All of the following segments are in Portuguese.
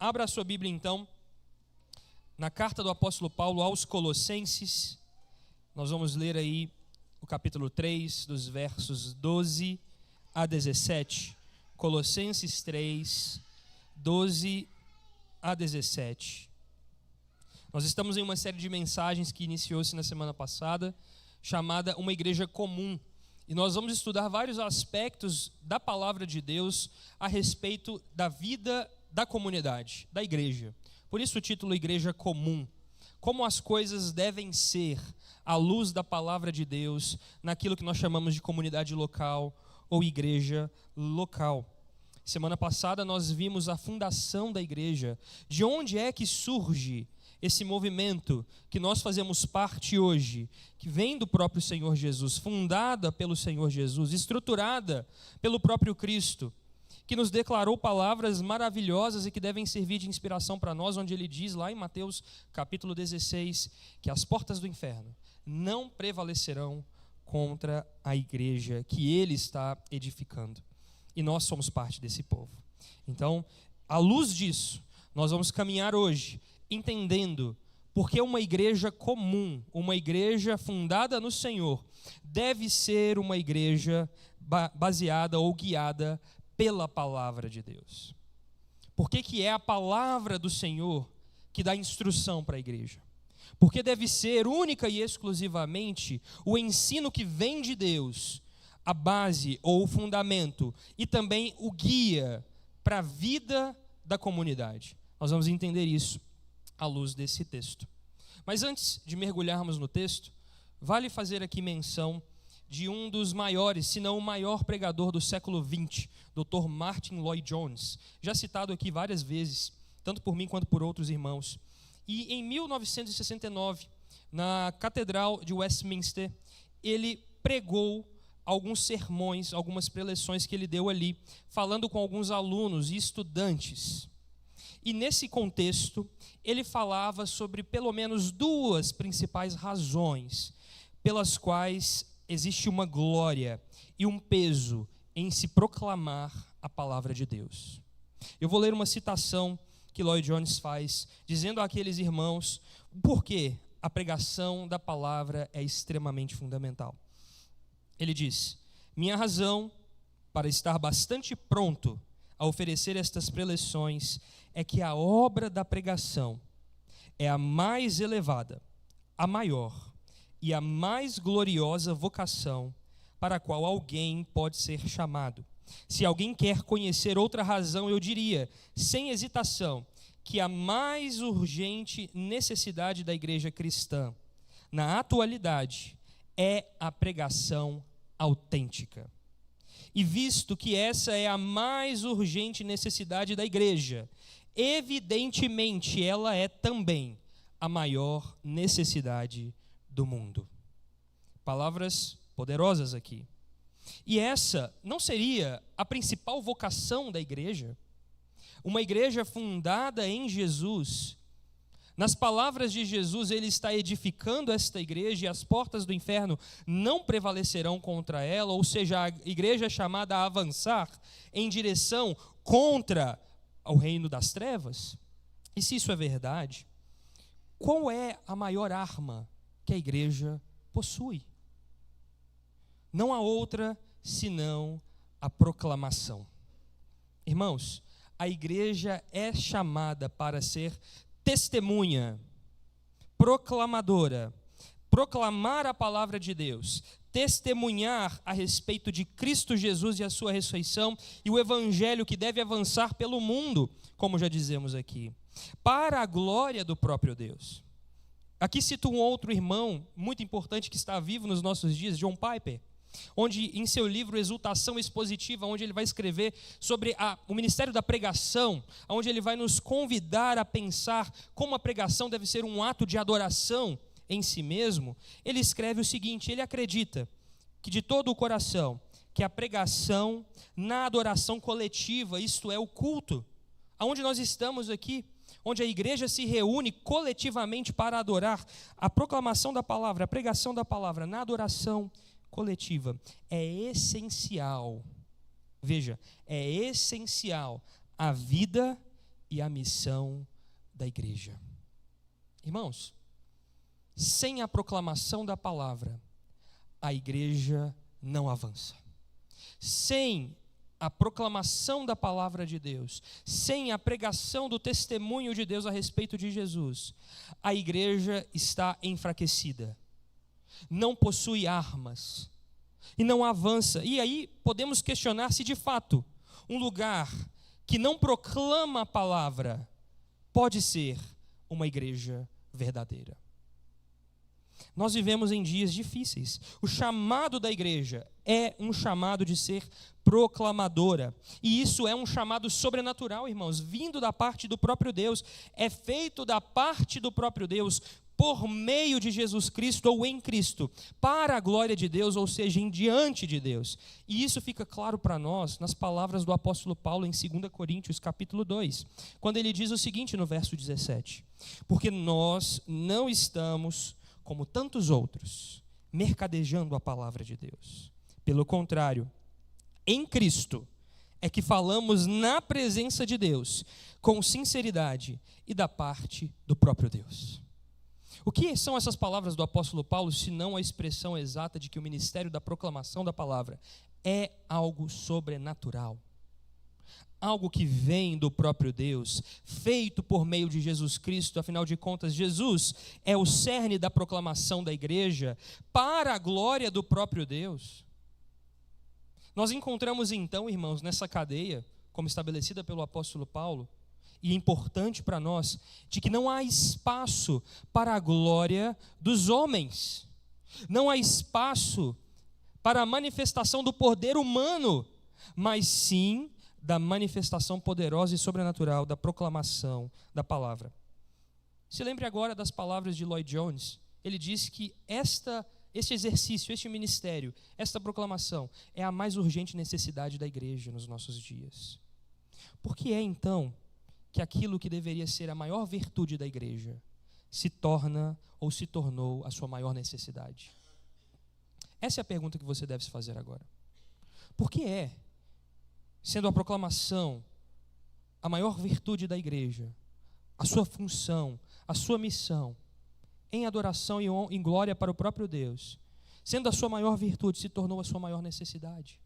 Abra a sua Bíblia então, na carta do apóstolo Paulo aos Colossenses. Nós vamos ler aí o capítulo 3, dos versos 12 a 17. Colossenses 3, 12 a 17. Nós estamos em uma série de mensagens que iniciou-se na semana passada, chamada Uma Igreja Comum. E nós vamos estudar vários aspectos da palavra de Deus a respeito da vida da comunidade, da igreja. Por isso o título Igreja Comum. Como as coisas devem ser à luz da palavra de Deus naquilo que nós chamamos de comunidade local ou igreja local. Semana passada nós vimos a fundação da igreja. De onde é que surge esse movimento que nós fazemos parte hoje, que vem do próprio Senhor Jesus, fundada pelo Senhor Jesus, estruturada pelo próprio Cristo, que nos declarou palavras maravilhosas e que devem servir de inspiração para nós, onde ele diz lá em Mateus capítulo 16, que as portas do inferno não prevalecerão contra a igreja que ele está edificando. E nós somos parte desse povo. Então, à luz disso, nós vamos caminhar hoje entendendo porque uma igreja comum, uma igreja fundada no Senhor, deve ser uma igreja baseada ou guiada pela palavra de Deus. Por que é a palavra do Senhor que dá instrução para a igreja? Porque deve ser única e exclusivamente o ensino que vem de Deus, a base ou o fundamento e também o guia para a vida da comunidade. Nós vamos entender isso à luz desse texto. Mas antes de mergulharmos no texto, vale fazer aqui menção de um dos maiores, se não o maior pregador do século XX, Dr. Martyn Lloyd-Jones, já citado aqui várias vezes, tanto por mim quanto por outros irmãos. E em 1969, na Catedral de Westminster, ele pregou alguns sermões, algumas preleções que ele deu ali, falando com alguns alunos e estudantes. E nesse contexto, ele falava sobre pelo menos duas principais razões pelas quais existe uma glória e um peso em se proclamar a palavra de Deus. Eu vou ler uma citação que Lloyd-Jones faz, dizendo àqueles irmãos por que a pregação da palavra é extremamente fundamental. Ele diz: minha razão para estar bastante pronto a oferecer estas preleções é que a obra da pregação é a mais elevada, a maior e a mais gloriosa vocação para a qual alguém pode ser chamado. Se alguém quer conhecer outra razão, eu diria, sem hesitação, que a mais urgente necessidade da igreja cristã, na atualidade, é a pregação autêntica. E visto que essa é a mais urgente necessidade da igreja, evidentemente ela é também a maior necessidade do mundo. Palavras poderosas aqui. E essa não seria a principal vocação da igreja? Uma igreja fundada em Jesus. Nas palavras de Jesus, ele está edificando esta igreja e as portas do inferno não prevalecerão contra ela, ou seja, a igreja é chamada a avançar em direção contra o reino das trevas. E se isso é verdade, qual é a maior arma que a igreja possui? Não há outra senão a proclamação. Irmãos, a igreja é chamada para ser testemunha, proclamadora, proclamar a palavra de Deus, testemunhar a respeito de Cristo Jesus e a sua ressurreição e o evangelho que deve avançar pelo mundo, como já dizemos aqui, para a glória do próprio Deus. Aqui cito um outro irmão muito importante que está vivo nos nossos dias, John Piper, onde em seu livro Exultação Expositiva, onde ele vai escrever sobre o ministério da pregação, onde ele vai nos convidar a pensar como a pregação deve ser um ato de adoração em si mesmo. Ele escreve o seguinte: ele acredita que de todo o coração que a pregação na adoração coletiva, isto é, o culto, aonde nós estamos aqui, onde a igreja se reúne coletivamente para adorar, a proclamação da palavra, a pregação da palavra na adoração coletiva é essencial. Veja, é essencial à vida e a missão da igreja. Irmãos, sem a proclamação da palavra, a igreja não avança. Sem a proclamação da palavra de Deus, sem a pregação do testemunho de Deus a respeito de Jesus, a igreja está enfraquecida, não possui armas e não avança. E aí podemos questionar se de fato um lugar que não proclama a palavra pode ser uma igreja verdadeira. Nós vivemos em dias difíceis. O chamado da igreja é um chamado de ser proclamadora. E isso é um chamado sobrenatural, irmãos, vindo da parte do próprio Deus. É feito da parte do próprio Deus, por meio de Jesus Cristo ou em Cristo, para a glória de Deus, ou seja, em diante de Deus. E isso fica claro para nós nas palavras do apóstolo Paulo em 2 Coríntios capítulo 2, quando ele diz o seguinte no verso 17: porque nós não estamos, como tantos outros, mercadejando a palavra de Deus. Pelo contrário, em Cristo é que falamos na presença de Deus, com sinceridade e da parte do próprio Deus. O que são essas palavras do apóstolo Paulo, se não a expressão exata de que o ministério da proclamação da palavra é algo sobrenatural? Algo que vem do próprio Deus, feito por meio de Jesus Cristo. Afinal de contas, Jesus é o cerne da proclamação da igreja para a glória do próprio Deus. Nós encontramos então, irmãos, nessa cadeia, como estabelecida pelo apóstolo Paulo, e importante para nós, de que não há espaço para a glória dos homens, não há espaço para a manifestação do poder humano, mas sim da manifestação poderosa e sobrenatural da proclamação da palavra. Se lembre agora das palavras de Lloyd Jones. Ele diz que este exercício, este ministério, esta proclamação é a mais urgente necessidade da igreja nos nossos dias. Por que é então que aquilo que deveria ser a maior virtude da igreja se torna ou se tornou a sua maior necessidade? Essa é a pergunta que você deve se fazer agora. Por que é, sendo a proclamação a maior virtude da igreja, a sua função, a sua missão, em adoração e em glória para o próprio Deus, sendo a sua maior virtude, se tornou a sua maior necessidade?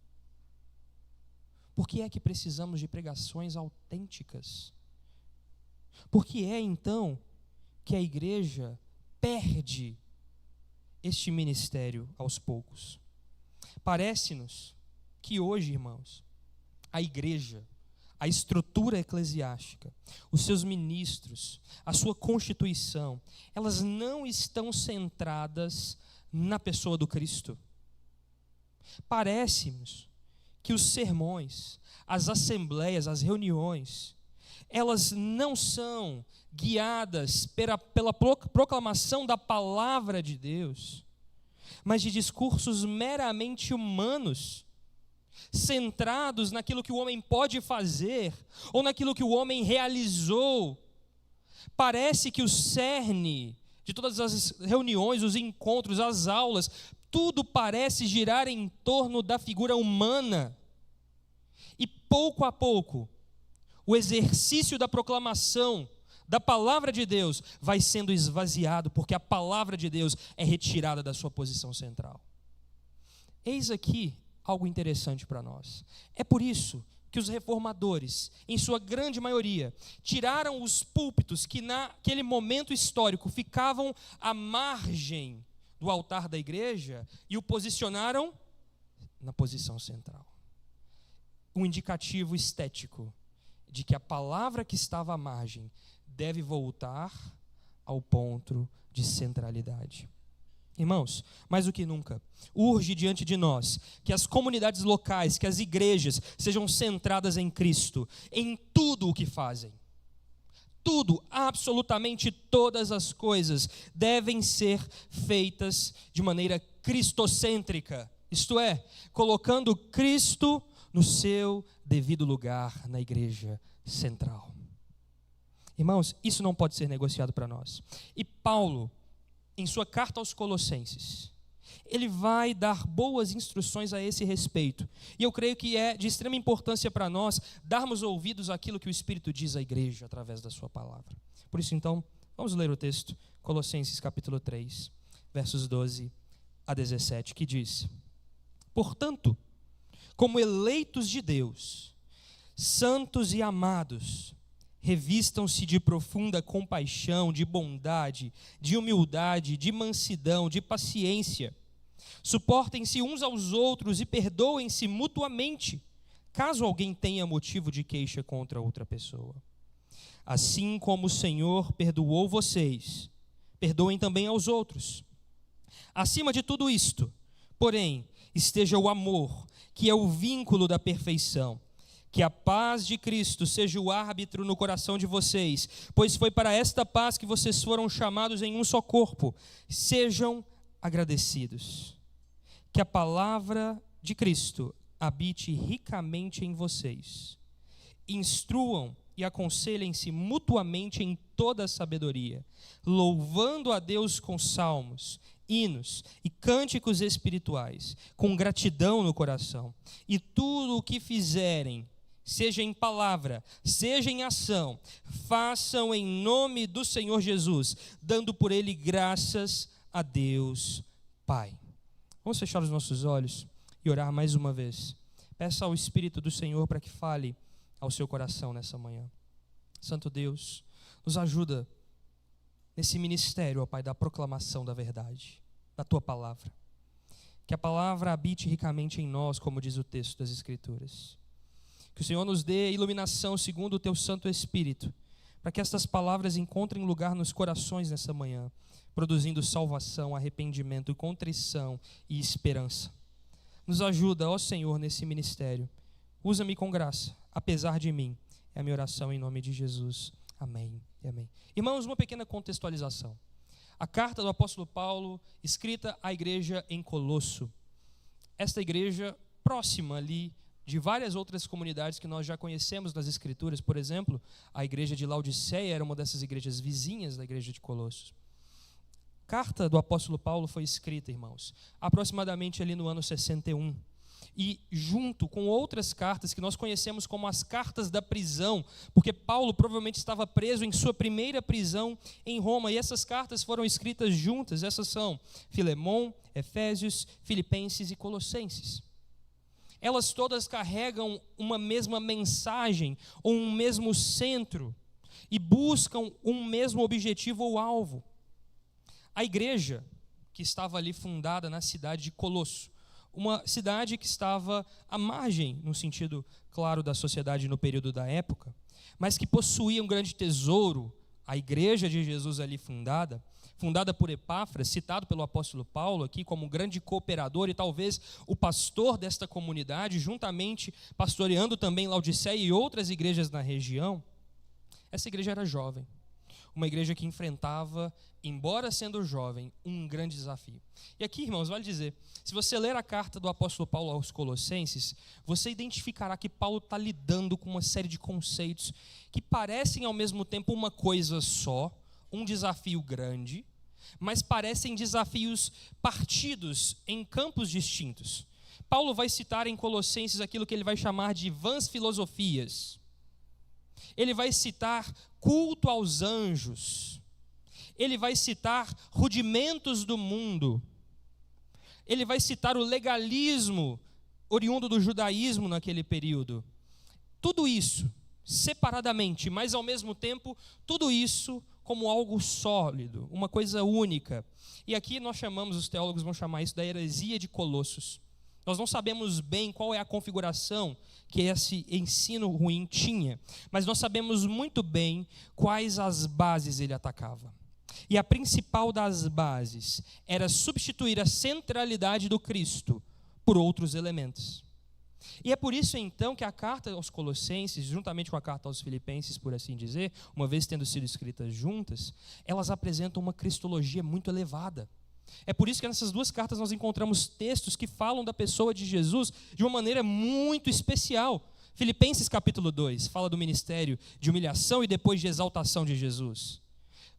Por que é que precisamos de pregações autênticas? Por que é, então, que a igreja perde este ministério aos poucos? Parece-nos que hoje, irmãos, a igreja, a estrutura eclesiástica, os seus ministros, a sua constituição, elas não estão centradas na pessoa do Cristo. Parece-nos que os sermões, as assembleias, as reuniões, elas não são guiadas pela proclamação da palavra de Deus, mas de discursos meramente humanos, centrados naquilo que o homem pode fazer, ou naquilo que o homem realizou. Parece que o cerne de todas as reuniões, os encontros, as aulas, tudo parece girar em torno da figura humana. E pouco a pouco, o exercício da proclamação da palavra de Deus vai sendo esvaziado, porque a palavra de Deus é retirada da sua posição central. Eis aqui algo interessante para nós. É por isso que os reformadores, em sua grande maioria, tiraram os púlpitos que naquele momento histórico ficavam à margem do altar da igreja e o posicionaram na posição central. Um indicativo estético de que a palavra que estava à margem deve voltar ao ponto de centralidade. Irmãos, mais do que nunca, urge diante de nós que as comunidades locais, que as igrejas sejam centradas em Cristo, em tudo o que fazem. Tudo, absolutamente todas as coisas devem ser feitas de maneira cristocêntrica, isto é, colocando Cristo no seu devido lugar na igreja central. Irmãos, isso não pode ser negociado para nós. E Paulo, em sua carta aos Colossenses, Ele vai dar boas instruções a esse respeito. E eu creio que é de extrema importância para nós darmos ouvidos àquilo que o Espírito diz à igreja através da sua palavra. Por isso, então, vamos ler o texto, Colossenses capítulo 3, versos 12 a 17, que diz: Portanto, como eleitos de Deus, santos e amados, revistam-se de profunda compaixão, de bondade, de humildade, de mansidão, de paciência. Suportem-se uns aos outros e perdoem-se mutuamente, caso alguém tenha motivo de queixa contra outra pessoa. Assim como o Senhor perdoou vocês, perdoem também aos outros. Acima de tudo isto, porém, esteja o amor, que é o vínculo da perfeição. Que a paz de Cristo seja o árbitro no coração de vocês, pois foi para esta paz que vocês foram chamados em um só corpo. Sejam agradecidos. Que a palavra de Cristo habite ricamente em vocês. Instruam e aconselhem-se mutuamente em toda a sabedoria, louvando a Deus com salmos, hinos e cânticos espirituais, com gratidão no coração. E tudo o que fizerem, seja em palavra, seja em ação, façam em nome do Senhor Jesus, dando por ele graças a Deus Pai. Vamos fechar os nossos olhos e orar mais uma vez. Peça ao Espírito do Senhor para que fale ao seu coração nessa manhã. Santo Deus, nos ajuda nesse ministério, ó Pai, da proclamação da verdade, da Tua palavra. Que a palavra habite ricamente em nós, como diz o texto das Escrituras. Que o Senhor nos dê iluminação segundo o Teu Santo Espírito, para que estas palavras encontrem lugar nos corações nessa manhã, produzindo salvação, arrependimento, contrição e esperança. Nos ajuda, ó Senhor, nesse ministério. Usa-me com graça, apesar de mim. É a minha oração em nome de Jesus. Amém e amém. Irmãos, uma pequena contextualização. A carta do apóstolo Paulo, escrita à igreja em Colosso. Esta igreja próxima ali de várias outras comunidades que nós já conhecemos nas Escrituras. Por exemplo, a igreja de Laodiceia era uma dessas igrejas vizinhas da igreja de Colossos. A carta do apóstolo Paulo foi escrita, irmãos, aproximadamente ali no ano 61. E junto com outras cartas que nós conhecemos como as cartas da prisão, porque Paulo provavelmente estava preso em sua primeira prisão em Roma, e essas cartas foram escritas juntas. Essas são Filemão, Efésios, Filipenses e Colossenses. Elas todas carregam uma mesma mensagem, ou um mesmo centro, e buscam um mesmo objetivo ou alvo. A igreja que estava ali fundada na cidade de Colosso, uma cidade que estava à margem, no sentido claro da sociedade no período da época, mas que possuía um grande tesouro, a igreja de Jesus ali fundada por Epáfras, citado pelo apóstolo Paulo aqui como um grande cooperador e talvez o pastor desta comunidade, juntamente pastoreando também Laodiceia e outras igrejas na região. Essa igreja era jovem, uma igreja que enfrentava, embora sendo jovem, um grande desafio. E aqui, irmãos, vale dizer, se você ler a carta do apóstolo Paulo aos Colossenses, você identificará que Paulo está lidando com uma série de conceitos que parecem ao mesmo tempo uma coisa só, um desafio grande, mas parecem desafios partidos em campos distintos. Paulo vai citar em Colossenses aquilo que ele vai chamar de vãs filosofias. Ele vai citar culto aos anjos. Ele vai citar rudimentos do mundo. Ele vai citar o legalismo oriundo do judaísmo naquele período. Tudo isso separadamente, mas ao mesmo tempo, tudo isso como algo sólido, uma coisa única. E aqui nós chamamos, os teólogos vão chamar isso da heresia de Colossos. Nós não sabemos bem qual é a configuração que esse ensino ruim tinha, mas nós sabemos muito bem quais as bases ele atacava. E a principal das bases era substituir a centralidade do Cristo por outros elementos. E é por isso então que a carta aos Colossenses, juntamente com a carta aos Filipenses, por assim dizer, uma vez tendo sido escritas juntas, elas apresentam uma cristologia muito elevada. É por isso que nessas duas cartas nós encontramos textos que falam da pessoa de Jesus de uma maneira muito especial. Filipenses capítulo 2 fala do ministério de humilhação e depois de exaltação de Jesus.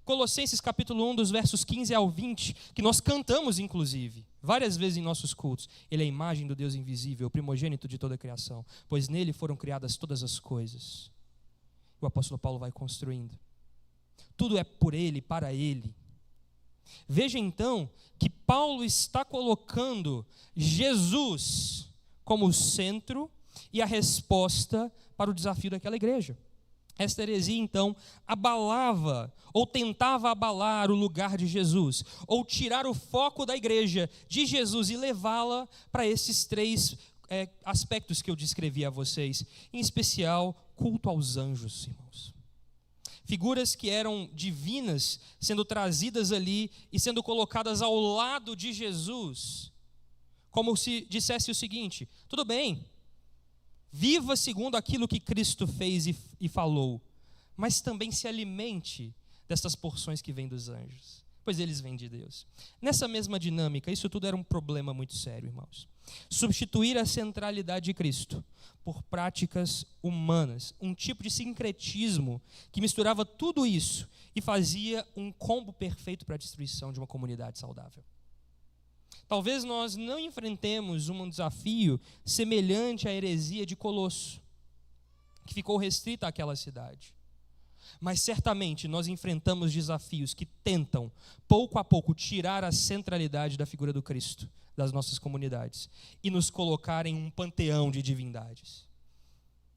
Colossenses capítulo 1, dos versos 15 ao 20, que nós cantamos inclusive, várias vezes em nossos cultos. Ele é a imagem do Deus invisível, o primogênito de toda a criação, pois nele foram criadas todas as coisas. O apóstolo Paulo vai construindo. Tudo é por ele, para ele. Veja então que Paulo está colocando Jesus como o centro e a resposta para o desafio daquela igreja. Esta heresia, então, abalava ou tentava abalar o lugar de Jesus, ou tirar o foco da igreja de Jesus e levá-la para esses três aspectos que eu descrevi a vocês, em especial, culto aos anjos, irmãos. Figuras que eram divinas sendo trazidas ali e sendo colocadas ao lado de Jesus, como se dissesse o seguinte: tudo bem, viva segundo aquilo que Cristo fez e falou, mas também se alimente dessas porções que vêm dos anjos, pois eles vêm de Deus. Nessa mesma dinâmica, isso tudo era um problema muito sério, irmãos. Substituir a centralidade de Cristo por práticas humanas, um tipo de sincretismo que misturava tudo isso e fazia um combo perfeito para a destruição de uma comunidade saudável. Talvez nós não enfrentemos um desafio semelhante à heresia de Colosso, que ficou restrita àquela cidade. Mas certamente nós enfrentamos desafios que tentam, pouco a pouco, tirar a centralidade da figura do Cristo das nossas comunidades e nos colocar em um panteão de divindades.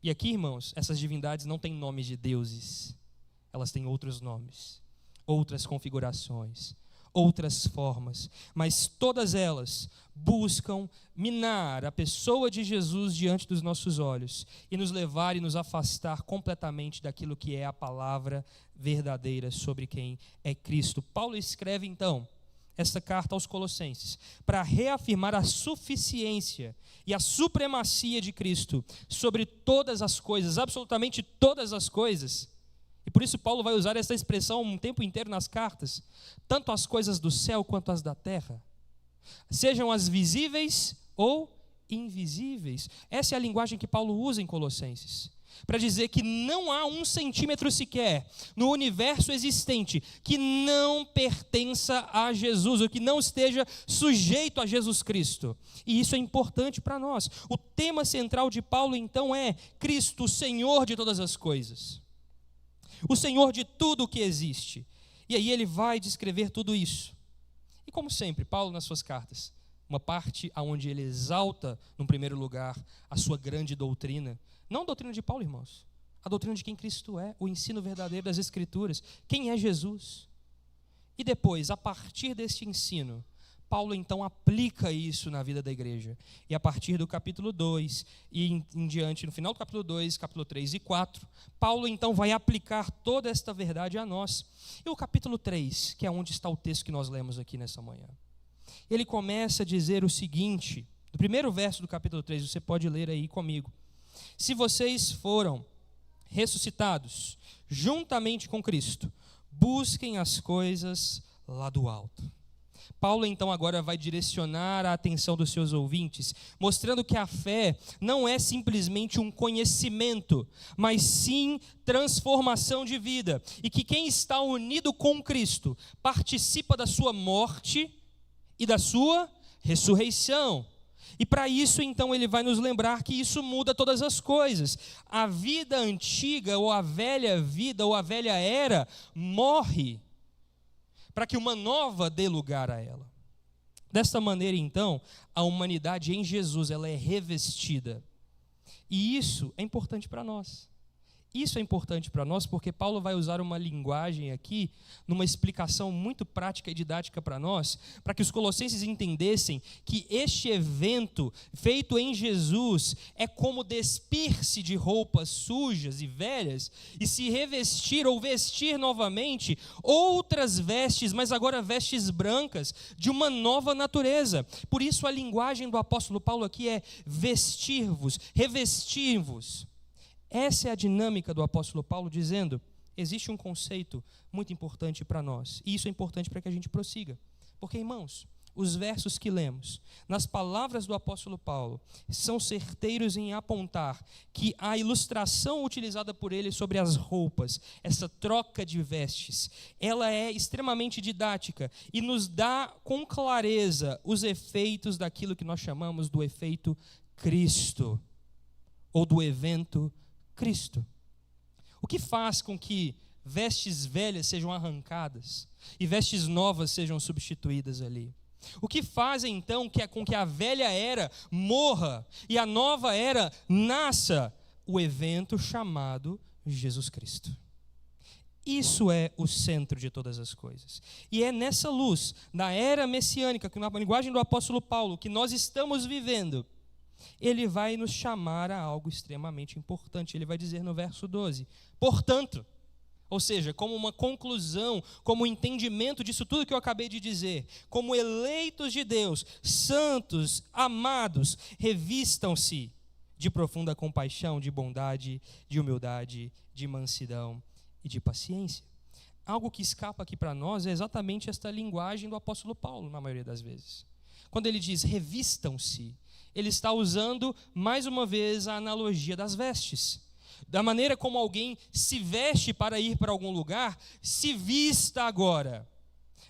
E aqui, irmãos, essas divindades não têm nomes de deuses, elas têm outros nomes, outras configurações, outras formas, mas todas elas buscam minar a pessoa de Jesus diante dos nossos olhos e nos levar e nos afastar completamente daquilo que é a palavra verdadeira sobre quem é Cristo. Paulo escreve então esta carta aos Colossenses para reafirmar a suficiência e a supremacia de Cristo sobre todas as coisas, absolutamente todas as coisas. E por isso Paulo vai usar essa expressão um tempo inteiro nas cartas, tanto as coisas do céu quanto as da terra, sejam as visíveis ou invisíveis. Essa é a linguagem que Paulo usa em Colossenses, para dizer que não há 1 centímetro sequer no universo existente que não pertença a Jesus, ou que não esteja sujeito a Jesus Cristo. E isso é importante para nós. O tema central de Paulo então é Cristo, o Senhor de todas as coisas, o Senhor de tudo o que existe. E aí ele vai descrever tudo isso. E como sempre, Paulo nas suas cartas, uma parte onde ele exalta, no primeiro lugar, a sua grande doutrina. Não a doutrina de Paulo, irmãos, a doutrina de quem Cristo é, o ensino verdadeiro das Escrituras, quem é Jesus. E depois, a partir deste ensino, Paulo então aplica isso na vida da igreja. E a partir do capítulo 2 e em diante, no final do capítulo 2, capítulo 3 e 4, Paulo então vai aplicar toda esta verdade a nós. E o capítulo 3, que é onde está o texto que nós lemos aqui nessa manhã, ele começa a dizer o seguinte, no primeiro verso do capítulo 3, você pode ler aí comigo: se vocês foram ressuscitados juntamente com Cristo, busquem as coisas lá do alto. Paulo então agora vai direcionar a atenção dos seus ouvintes, mostrando que a fé não é simplesmente um conhecimento, mas sim transformação de vida, e que quem está unido com Cristo participa da sua morte e da sua ressurreição. E para isso, então, ele vai nos lembrar que isso muda todas as coisas. A vida antiga, ou a velha vida, ou a velha era, morre, para que uma nova dê lugar a ela. Desta maneira, então, a humanidade em Jesus, ela é revestida. E isso é importante para nós. Isso é importante para nós porque Paulo vai usar uma linguagem aqui, numa explicação muito prática e didática para nós, para que os colossenses entendessem que este evento feito em Jesus é como despir-se de roupas sujas e velhas e se revestir ou vestir novamente outras vestes, mas agora vestes brancas, de uma nova natureza. Por isso a linguagem do apóstolo Paulo aqui é vestir-vos, revestir-vos. Essa é a dinâmica do apóstolo Paulo, dizendo: existe um conceito muito importante para nós, e isso é importante para que a gente prossiga. Porque, irmãos, os versos que lemos, nas palavras do apóstolo Paulo, são certeiros em apontar que a ilustração utilizada por ele sobre as roupas, essa troca de vestes, ela é extremamente didática e nos dá com clareza os efeitos daquilo que nós chamamos do efeito Cristo, ou do evento Cristo. O que faz com que vestes velhas sejam arrancadas e vestes novas sejam substituídas ali? O que faz então com que a velha era morra e a nova era nasça? O evento chamado Jesus Cristo. Isso é o centro de todas as coisas. E é nessa luz da era messiânica, que na linguagem do apóstolo Paulo, que nós estamos vivendo, ele vai nos chamar a algo extremamente importante. Ele vai dizer no verso 12, portanto, ou seja, como uma conclusão, como um entendimento disso tudo que eu acabei de dizer, como eleitos de Deus, santos, amados, revistam-se de profunda compaixão, de bondade, de humildade, de mansidão e de paciência. Algo que escapa aqui para nós é exatamente esta linguagem do apóstolo Paulo, na maioria das vezes. Quando ele diz revistam-se, ele está usando mais uma vez a analogia das vestes. Da maneira como alguém se veste para ir para algum lugar, se vista agora.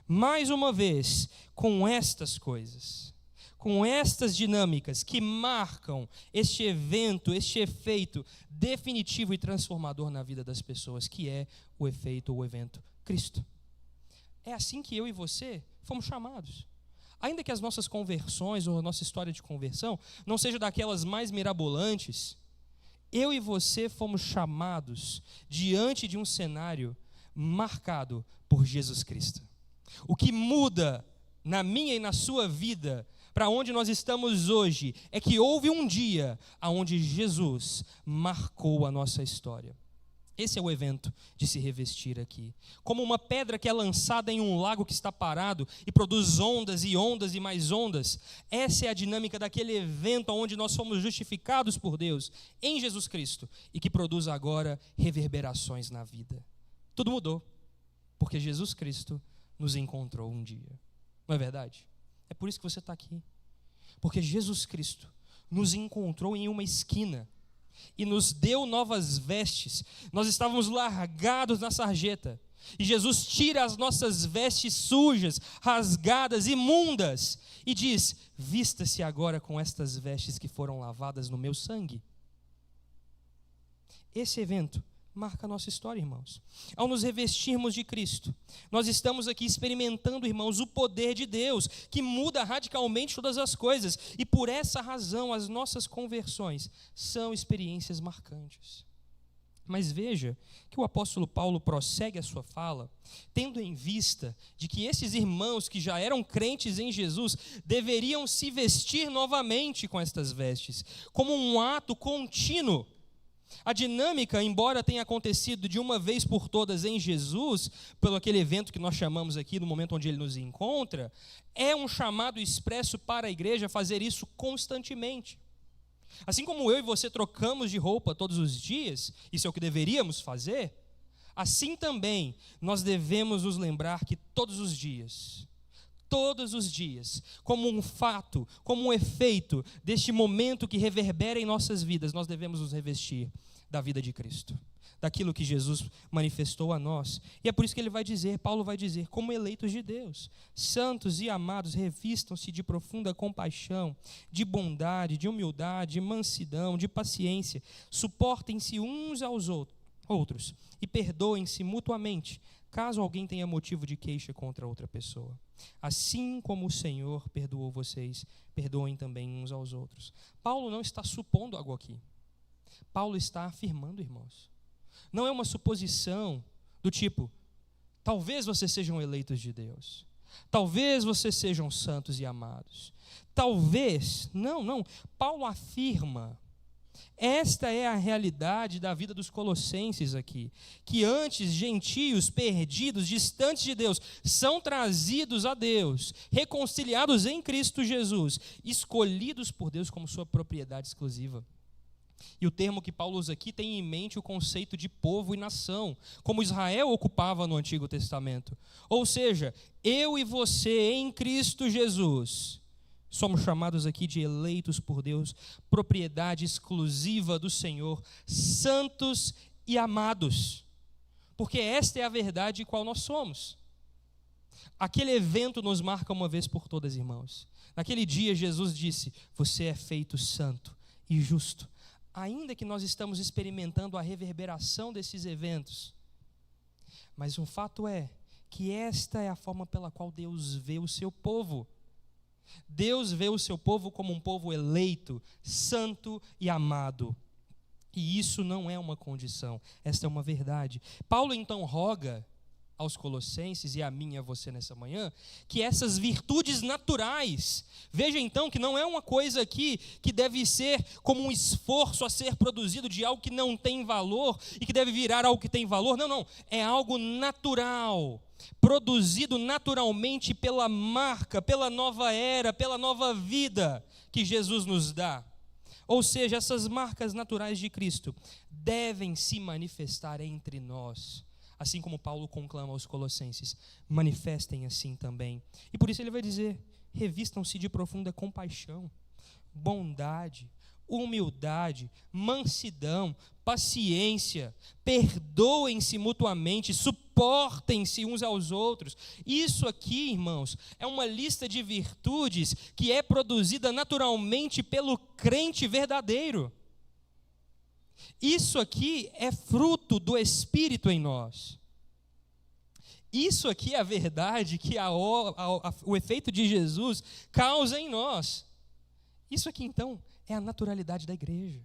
Mais uma vez, com estas coisas, com estas dinâmicas que marcam este evento, este efeito definitivo e transformador na vida das pessoas, que é o efeito ou o evento Cristo. É assim que eu e você fomos chamados. Ainda que as nossas conversões ou a nossa história de conversão não seja daquelas mais mirabolantes, eu e você fomos chamados diante de um cenário marcado por Jesus Cristo. O que muda na minha e na sua vida, para onde nós estamos hoje, é que houve um dia onde Jesus marcou a nossa história. Esse é o evento de se revestir aqui. Como uma pedra que é lançada em um lago que está parado e produz ondas e ondas e mais ondas. Essa é a dinâmica daquele evento onde nós fomos justificados por Deus em Jesus Cristo e que produz agora reverberações na vida. Tudo mudou, porque Jesus Cristo nos encontrou um dia. Não é verdade? É por isso que você está aqui. Porque Jesus Cristo nos encontrou em uma esquina e nos deu novas vestes. Nós estávamos largados na sarjeta e Jesus tira as nossas vestes sujas, rasgadas, imundas e diz: vista-se agora com estas vestes que foram lavadas no meu sangue. Esse evento marca a nossa história, irmãos. Ao nos revestirmos de Cristo, nós estamos aqui experimentando, irmãos, o poder de Deus, que muda radicalmente todas as coisas. E por essa razão, as nossas conversões são experiências marcantes. Mas veja que o apóstolo Paulo prossegue a sua fala, tendo em vista de que esses irmãos que já eram crentes em Jesus, deveriam se vestir novamente com estas vestes, como um ato contínuo. A dinâmica, embora tenha acontecido de uma vez por todas em Jesus, pelo aquele evento que nós chamamos aqui, no momento onde ele nos encontra, é um chamado expresso para a igreja fazer isso constantemente. Assim como eu e você trocamos de roupa todos os dias, isso é o que deveríamos fazer, assim também nós devemos nos lembrar que todos os dias, como um fato, como um efeito deste momento que reverbera em nossas vidas, nós devemos nos revestir da vida de Cristo, daquilo que Jesus manifestou a nós. E é por isso que ele vai dizer, Paulo vai dizer, como eleitos de Deus, santos e amados, revistam-se de profunda compaixão, de bondade, de humildade, de mansidão, de paciência, suportem-se uns aos outros e perdoem-se mutuamente, caso alguém tenha motivo de queixa contra outra pessoa. Assim como o Senhor perdoou vocês, perdoem também uns aos outros. Paulo não está supondo algo aqui. Paulo está afirmando, irmãos. Não é uma suposição do tipo, talvez vocês sejam eleitos de Deus. Talvez vocês sejam santos e amados. Talvez, não. Paulo afirma. Esta é a realidade da vida dos colossenses aqui, que antes gentios, perdidos, distantes de Deus, são trazidos a Deus, reconciliados em Cristo Jesus, escolhidos por Deus como sua propriedade exclusiva. E o termo que Paulo usa aqui tem em mente o conceito de povo e nação, como Israel ocupava no Antigo Testamento. Ou seja, eu e você em Cristo Jesus somos chamados aqui de eleitos por Deus, propriedade exclusiva do Senhor, santos e amados, porque esta é a verdade qual nós somos. Aquele evento nos marca uma vez por todas, irmãos. Naquele dia Jesus disse: você é feito santo e justo. Ainda que nós estamos experimentando a reverberação desses eventos, mas um fato é que esta é a forma pela qual Deus vê o seu povo. Deus vê o seu povo como um povo eleito, santo e amado. E isso não é uma condição, esta é uma verdade. Paulo então roga aos Colossenses, e a mim e a você nessa manhã, que essas virtudes naturais, veja então que não é uma coisa aqui que deve ser como um esforço a ser produzido de algo que não tem valor e que deve virar algo que tem valor. Não, é algo natural, produzido naturalmente pela marca, pela nova era, pela nova vida que Jesus nos dá. Ou seja, essas marcas naturais de Cristo devem se manifestar entre nós. Assim como Paulo conclama aos Colossenses, manifestem assim também. E por isso ele vai dizer: revistam-se de profunda compaixão, bondade, humildade, mansidão, paciência, perdoem-se mutuamente, suportem-se uns aos outros. Isso aqui, irmãos, é uma lista de virtudes que é produzida naturalmente pelo crente verdadeiro. Isso aqui é fruto do Espírito em nós. Isso aqui é a verdade que o efeito de Jesus causa em nós. Isso aqui, então, é a naturalidade da igreja.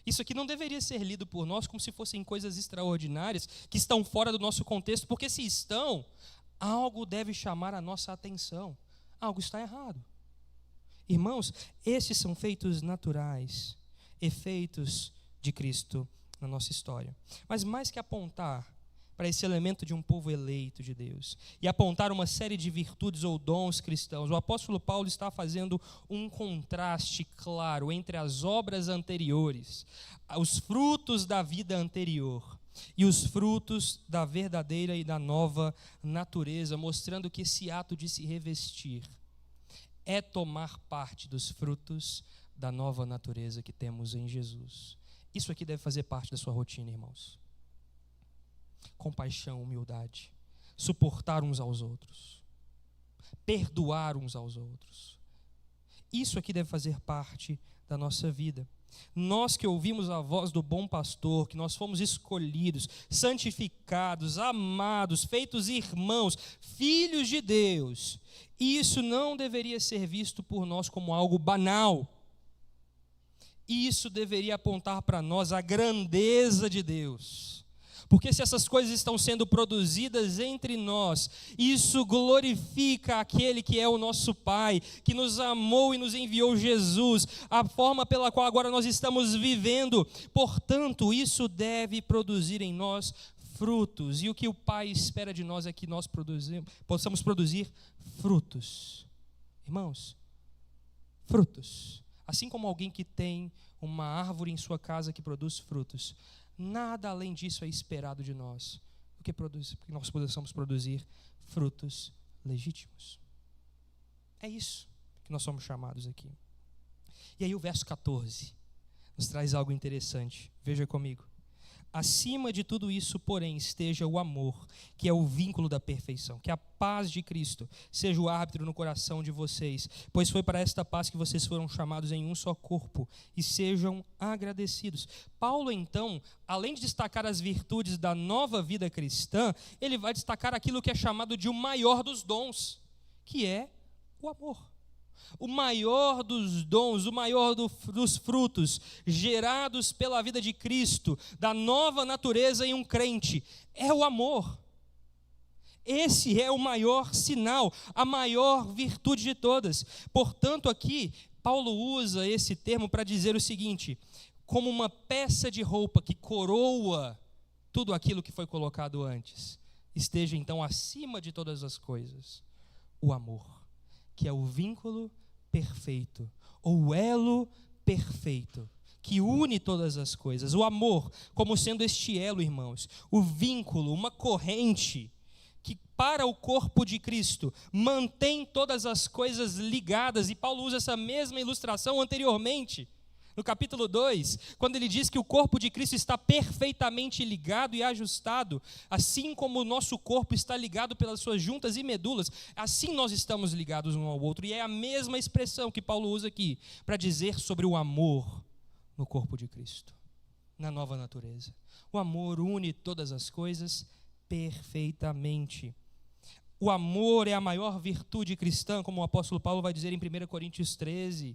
Isso aqui não deveria ser lido por nós como se fossem coisas extraordinárias que estão fora do nosso contexto, porque se estão, algo deve chamar a nossa atenção. Algo está errado. Irmãos, esses são feitos naturais, efeitos de Cristo na nossa história. Mas mais que apontar para esse elemento de um povo eleito de Deus e apontar uma série de virtudes ou dons cristãos, o apóstolo Paulo está fazendo um contraste claro entre as obras anteriores, os frutos da vida anterior e os frutos da verdadeira e da nova natureza, mostrando que esse ato de se revestir é tomar parte dos frutos da nova natureza que temos em Jesus. Isso aqui deve fazer parte da sua rotina, irmãos. Compaixão, humildade, suportar uns aos outros, perdoar uns aos outros. Isso aqui deve fazer parte da nossa vida. Nós que ouvimos a voz do bom pastor, que nós fomos escolhidos, santificados, amados, feitos irmãos, filhos de Deus, isso não deveria ser visto por nós como algo banal. Isso deveria apontar para nós a grandeza de Deus. Porque se essas coisas estão sendo produzidas entre nós, isso glorifica aquele que é o nosso Pai, que nos amou e nos enviou Jesus, a forma pela qual agora nós estamos vivendo. Portanto, isso deve produzir em nós frutos. E o que o Pai espera de nós é que nós possamos produzir frutos. Irmãos, frutos. Assim como alguém que tem uma árvore em sua casa que produz frutos, nada além disso é esperado de nós, do que nós possamos produzir frutos legítimos. É isso que nós somos chamados aqui. E aí o verso 14 nos traz algo interessante. Veja comigo. Acima de tudo isso, porém, esteja o amor, que é o vínculo da perfeição. Que a paz de Cristo seja o árbitro no coração de vocês, pois foi para esta paz que vocês foram chamados em um só corpo, e sejam agradecidos. Paulo, então, além de destacar as virtudes da nova vida cristã, ele vai destacar aquilo que é chamado de o maior dos dons, que é o amor. O maior dos dons, o maior dos frutos gerados pela vida de Cristo, da nova natureza em um crente, é o amor. Esse é o maior sinal, a maior virtude de todas. Portanto, aqui, Paulo usa esse termo para dizer o seguinte: como uma peça de roupa que coroa tudo aquilo que foi colocado antes, esteja então acima de todas as coisas o amor, que é o vínculo perfeito, ou o elo perfeito, que une todas as coisas. O amor, como sendo este elo, irmãos, o vínculo, uma corrente que para o corpo de Cristo mantém todas as coisas ligadas. E Paulo usa essa mesma ilustração anteriormente, no capítulo 2, quando ele diz que o corpo de Cristo está perfeitamente ligado e ajustado, assim como o nosso corpo está ligado pelas suas juntas e medulas, assim nós estamos ligados um ao outro. E é a mesma expressão que Paulo usa aqui para dizer sobre o amor no corpo de Cristo, na nova natureza. O amor une todas as coisas perfeitamente. O amor é a maior virtude cristã, como o apóstolo Paulo vai dizer em 1 Coríntios 13.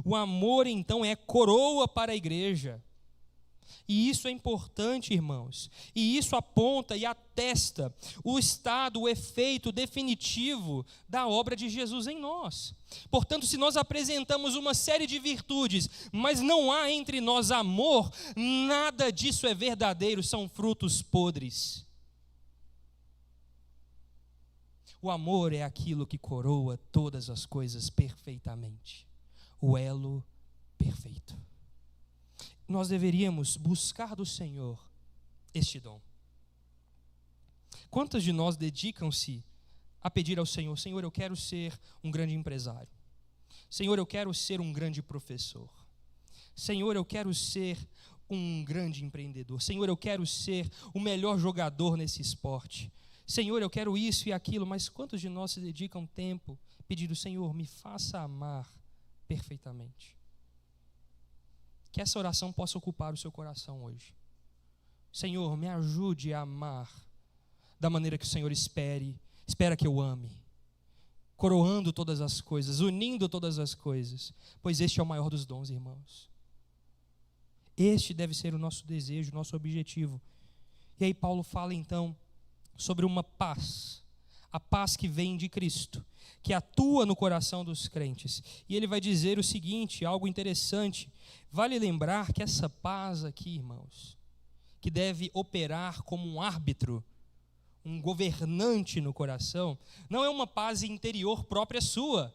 O amor, então, é coroa para a igreja. E isso é importante, irmãos. E isso aponta e atesta o estado, o efeito definitivo da obra de Jesus em nós. Portanto, se nós apresentamos uma série de virtudes, mas não há entre nós amor, nada disso é verdadeiro, são frutos podres. O amor é aquilo que coroa todas as coisas perfeitamente. O elo perfeito. Nós deveríamos buscar do Senhor este dom. Quantos de nós dedicam-se a pedir ao Senhor: Senhor, eu quero ser um grande empresário. Senhor, eu quero ser um grande professor. Senhor, eu quero ser um grande empreendedor. Senhor, eu quero ser o melhor jogador nesse esporte. Senhor, eu quero isso e aquilo. Mas quantos de nós se dedicam tempo pedindo: Senhor, me faça amar perfeitamente? Que essa oração possa ocupar o seu coração hoje. Senhor, me ajude a amar da maneira que o Senhor espera que eu ame, coroando todas as coisas, unindo todas as coisas, pois este é o maior dos dons, irmãos. Este deve ser o nosso desejo, o nosso objetivo. E aí Paulo fala então sobre uma paz, a paz que vem de Cristo, que atua no coração dos crentes. E ele vai dizer o seguinte, algo interessante: vale lembrar que essa paz aqui, irmãos, que deve operar como um árbitro, um governante no coração, não é uma paz interior própria sua.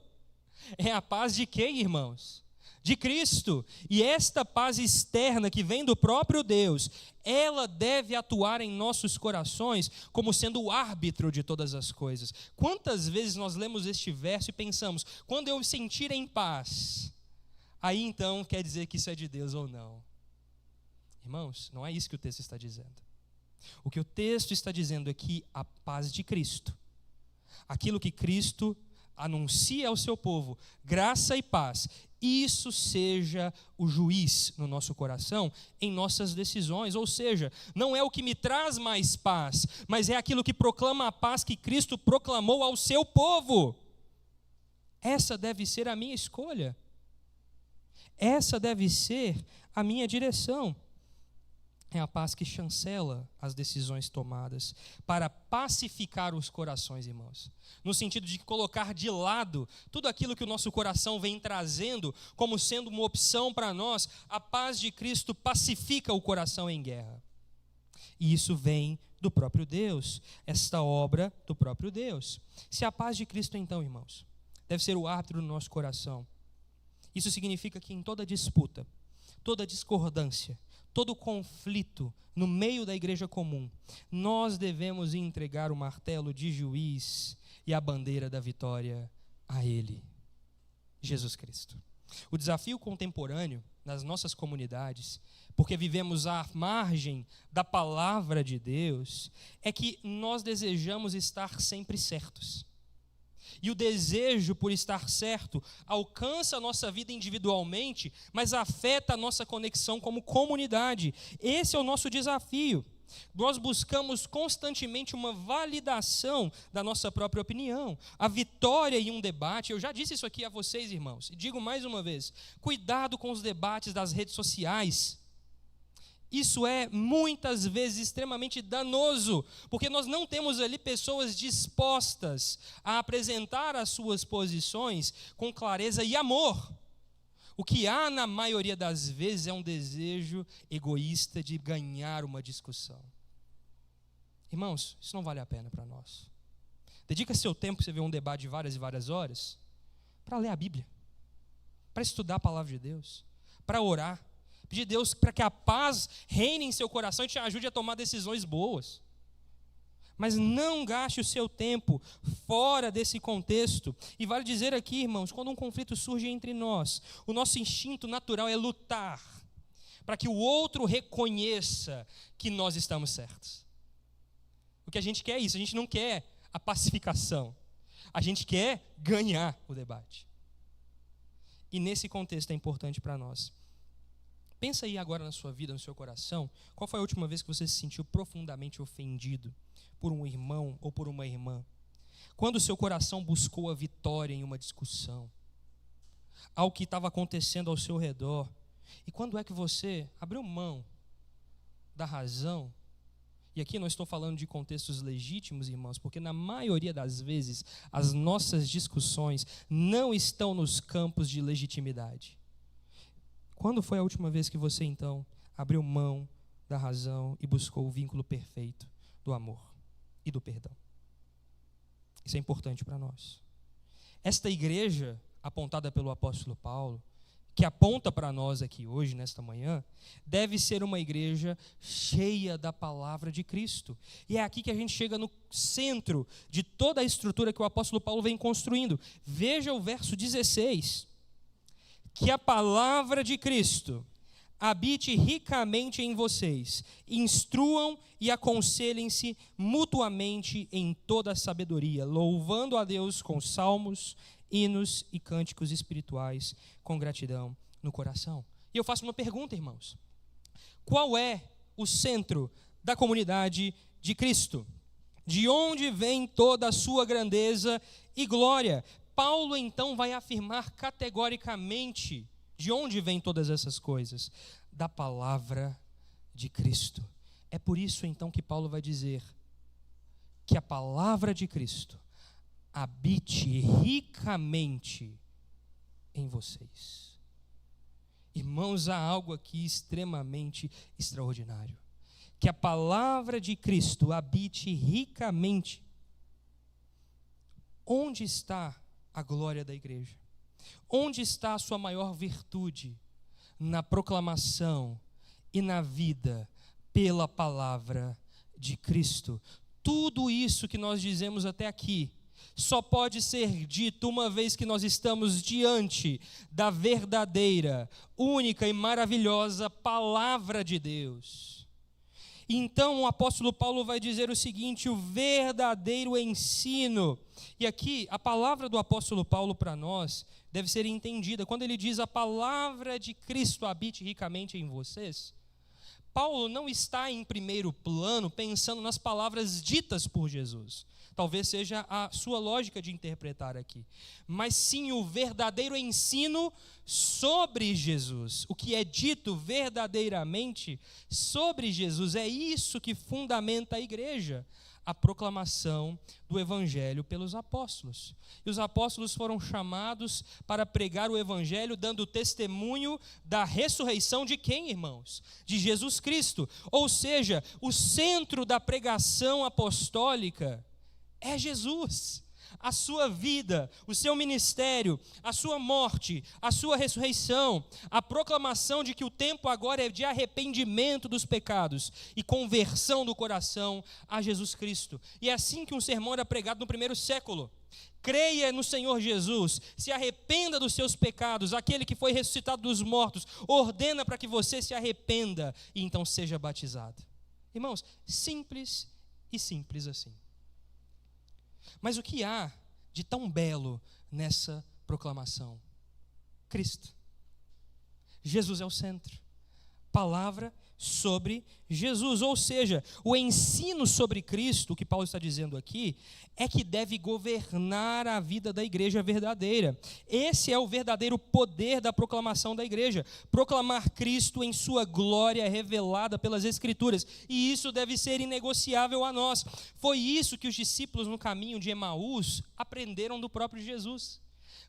É a paz de quem, irmãos? De Cristo. E esta paz externa que vem do próprio Deus, ela deve atuar em nossos corações como sendo o árbitro de todas as coisas. Quantas vezes nós lemos este verso e pensamos: quando eu me sentir em paz, aí então quer dizer que isso é de Deus ou não? Irmãos, não é isso que o texto está dizendo. O que o texto está dizendo é que a paz de Cristo, aquilo que Cristo anuncia ao seu povo, graça e paz, isso seja o juiz no nosso coração, em nossas decisões. Ou seja, não é o que me traz mais paz, mas é aquilo que proclama a paz que Cristo proclamou ao seu povo. Essa deve ser a minha escolha. Essa deve ser a minha direção. É a paz que chancela as decisões tomadas para pacificar os corações, irmãos. No sentido de colocar de lado tudo aquilo que o nosso coração vem trazendo como sendo uma opção para nós. A paz de Cristo pacifica o coração em guerra. E isso vem do próprio Deus, esta obra do próprio Deus. Se a paz de Cristo, então, irmãos, deve ser o árbitro do nosso coração, isso significa que em toda disputa, toda discordância, todo conflito no meio da igreja comum, nós devemos entregar o martelo de juiz e a bandeira da vitória a Ele, Jesus Cristo. O desafio contemporâneo nas nossas comunidades, porque vivemos à margem da palavra de Deus, é que nós desejamos estar sempre certos. E o desejo por estar certo alcança a nossa vida individualmente, mas afeta a nossa conexão como comunidade. Esse é o nosso desafio. Nós buscamos constantemente uma validação da nossa própria opinião. A vitória em um debate, eu já disse isso aqui a vocês, irmãos, e digo mais uma vez: cuidado com os debates das redes sociais. Isso é muitas vezes extremamente danoso, porque nós não temos ali pessoas dispostas a apresentar as suas posições com clareza e amor. O que há na maioria das vezes é um desejo egoísta de ganhar uma discussão. Irmãos, isso não vale a pena para nós. Dedica seu tempo para você ver um debate de várias e várias horas para ler a Bíblia, para estudar a palavra de Deus, para orar, pedir a Deus para que a paz reine em seu coração e te ajude a tomar decisões boas. Mas não gaste o seu tempo fora desse contexto. E vale dizer aqui, irmãos, quando um conflito surge entre nós, o nosso instinto natural é lutar para que o outro reconheça que nós estamos certos. O que a gente quer é isso, a gente não quer a pacificação. A gente quer ganhar o debate. E nesse contexto é importante para nós. Pensa aí agora na sua vida, no seu coração, qual foi a última vez que você se sentiu profundamente ofendido por um irmão ou por uma irmã? Quando o seu coração buscou a vitória em uma discussão, ao que estava acontecendo ao seu redor, e quando é que você abriu mão da razão? E aqui não estou falando de contextos legítimos, irmãos, porque na maioria das vezes as nossas discussões não estão nos campos de legitimidade. Quando foi a última vez que você, então, abriu mão da razão e buscou o vínculo perfeito do amor e do perdão? Isso é importante para nós. Esta igreja, apontada pelo apóstolo Paulo, que aponta para nós aqui hoje, nesta manhã, deve ser uma igreja cheia da palavra de Cristo. E é aqui que a gente chega no centro de toda a estrutura que o apóstolo Paulo vem construindo. Veja o verso 16. Que a palavra de Cristo habite ricamente em vocês, instruam e aconselhem-se mutuamente em toda a sabedoria, louvando a Deus com salmos, hinos e cânticos espirituais, com gratidão no coração. E eu faço uma pergunta, irmãos. Qual é o centro da comunidade de Cristo? De onde vem toda a sua grandeza e glória? Paulo, então, vai afirmar categoricamente de onde vêm todas essas coisas. Da palavra de Cristo. É por isso, então, que Paulo vai dizer que a palavra de Cristo habite ricamente em vocês. Irmãos, há algo aqui extremamente extraordinário. Que a palavra de Cristo habite ricamente. Onde está a glória da igreja? Onde está a sua maior virtude? Na proclamação e na vida pela palavra de Cristo. Tudo isso que nós dizemos até aqui só pode ser dito uma vez que nós estamos diante da verdadeira, única e maravilhosa palavra de Deus. Então o apóstolo Paulo vai dizer o seguinte: o verdadeiro ensino. E aqui a palavra do apóstolo Paulo para nós deve ser entendida. Quando ele diz a palavra de Cristo habite ricamente em vocês, Paulo não está em primeiro plano pensando nas palavras ditas por Jesus. Talvez seja a sua lógica de interpretar aqui. Mas sim o verdadeiro ensino sobre Jesus. O que é dito verdadeiramente sobre Jesus. É isso que fundamenta a igreja. A proclamação do evangelho pelos apóstolos. E os apóstolos foram chamados para pregar o evangelho dando testemunho da ressurreição de quem, irmãos? De Jesus Cristo. Ou seja, o centro da pregação apostólica é Jesus. A sua vida, o seu ministério, a sua morte, a sua ressurreição, a proclamação de que o tempo agora é de arrependimento dos pecados e conversão do coração a Jesus Cristo. E é assim que um sermão era pregado no primeiro século. Creia no Senhor Jesus, se arrependa dos seus pecados, aquele que foi ressuscitado dos mortos, ordena para que você se arrependa e então seja batizado. Irmãos, simples e simples assim. Mas o que há de tão belo nessa proclamação? Cristo. Jesus é o centro. Palavra sobre Jesus. Ou seja, o ensino sobre Cristo, o que Paulo está dizendo aqui, é que deve governar a vida da igreja verdadeira. Esse é o verdadeiro poder da proclamação da igreja. Proclamar Cristo em sua glória revelada pelas Escrituras. E isso deve ser inegociável a nós. Foi isso que os discípulos no caminho de Emaús aprenderam do próprio Jesus.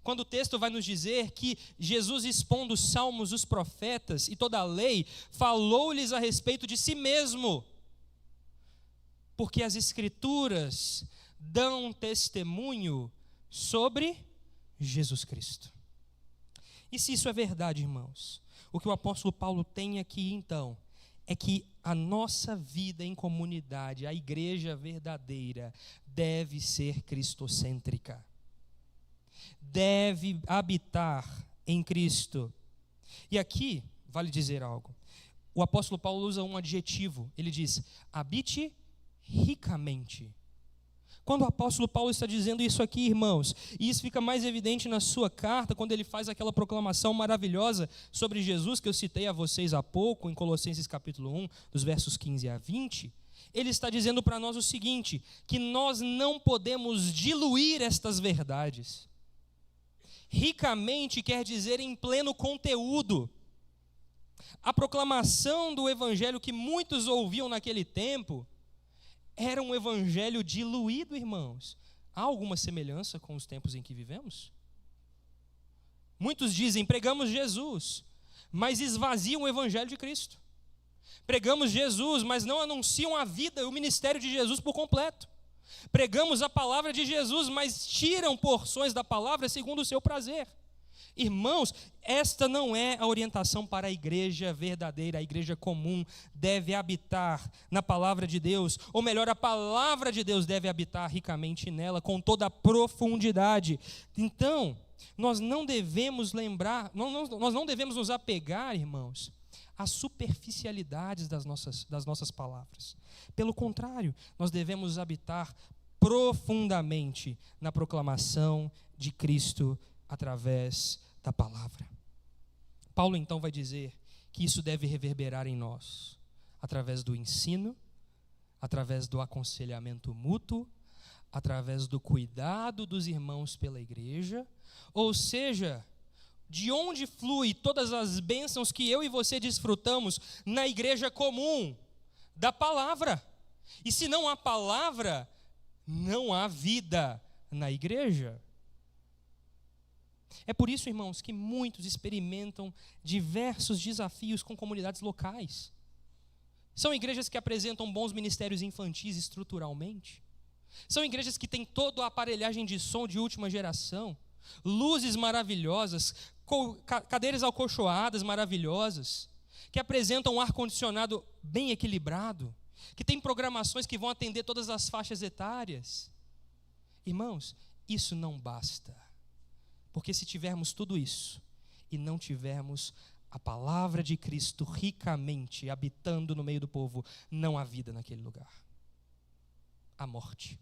Quando o texto vai nos dizer que Jesus, expondo os salmos, os profetas e toda a lei, falou-lhes a respeito de si mesmo. Porque as Escrituras dão testemunho sobre Jesus Cristo. E se isso é verdade, irmãos, O que o apóstolo Paulo tem aqui, então, é que a nossa vida em comunidade, a igreja verdadeira, deve ser cristocêntrica. Deve habitar em Cristo. E aqui, vale dizer algo. O apóstolo Paulo usa um adjetivo. Ele diz, habite ricamente. Quando o apóstolo Paulo está dizendo isso aqui, irmãos, e isso fica mais evidente na sua carta, quando ele faz aquela proclamação maravilhosa sobre Jesus, que eu citei a vocês há pouco, em Colossenses capítulo 1, dos versos 15 a 20, ele está dizendo para nós o seguinte, que nós não podemos diluir estas verdades. Ricamente quer dizer em pleno conteúdo. A proclamação do evangelho que muitos ouviam naquele tempo era um evangelho diluído, irmãos. Há alguma semelhança com os tempos em que vivemos? Muitos dizem, pregamos Jesus, mas esvaziam o evangelho de Cristo. Pregamos Jesus, mas não anunciam a vida e o ministério de Jesus por completo. Pregamos a palavra de Jesus, mas tiram porções da palavra segundo o seu prazer. Irmãos, esta não é a orientação para a igreja verdadeira, a igreja comum deve habitar na palavra de Deus, ou melhor, a palavra de Deus deve habitar ricamente nela, com toda a profundidade. Então, nós não devemos nós não devemos nos apegar, irmãos, às superficialidades das nossas palavras. Pelo contrário, nós devemos habitar profundamente na proclamação de Cristo através da palavra. Paulo então vai dizer que isso deve reverberar em nós, através do ensino, através do aconselhamento mútuo, através do cuidado dos irmãos pela igreja, ou seja, de onde flui todas as bênçãos que eu e você desfrutamos na igreja comum, da palavra. E se não há palavra, não há vida na igreja. É por isso, irmãos, que muitos experimentam diversos desafios com comunidades locais. São igrejas que apresentam bons ministérios infantis estruturalmente. São igrejas que têm toda a aparelhagem de som de última geração, luzes maravilhosas, cadeiras acolchoadas maravilhosas, que apresentam um ar-condicionado bem equilibrado, que tem programações que vão atender todas as faixas etárias. Irmãos, isso não basta. Porque se tivermos tudo isso e não tivermos a palavra de Cristo ricamente habitando no meio do povo, não há vida naquele lugar. Há morte,